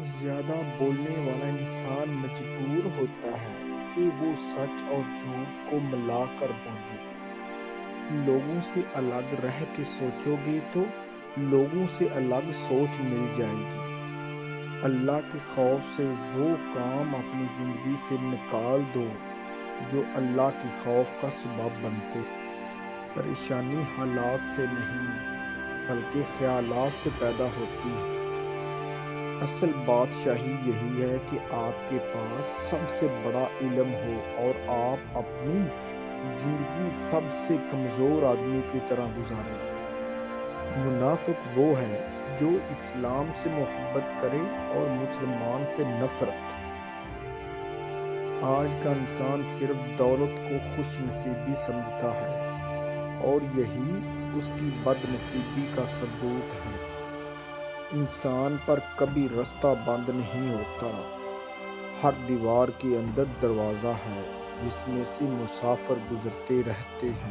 زیادہ بولنے والا انسان مجبور ہوتا ہے کہ وہ سچ اور جھوٹ کو ملا کر بولے۔ لوگوں سے الگ رہ کے سوچو گے تو لوگوں سے الگ سوچ مل جائے گی۔ اللہ کے خوف سے وہ کام اپنی زندگی سے نکال دو جو اللہ کے خوف کا سبب بنتے ہیں۔ پریشانی حالات سے نہیں بلکہ خیالات سے پیدا ہوتی ہے۔ اصل بادشاہی یہی ہے کہ آپ کے پاس سب سے بڑا علم ہو اور آپ اپنی زندگی سب سے کمزور آدمی کی طرح گزاریں۔ منافق وہ ہے جو اسلام سے محبت کرے اور مسلمان سے نفرت۔ آج کا انسان صرف دولت کو خوش نصیبی سمجھتا ہے اور یہی اس کی بد نصیبی کا ثبوت ہے۔ انسان پر کبھی رستہ بند نہیں ہوتا۔ ہر دیوار کے اندر دروازہ ہے جس میں سے مسافر گزرتے رہتے ہیں۔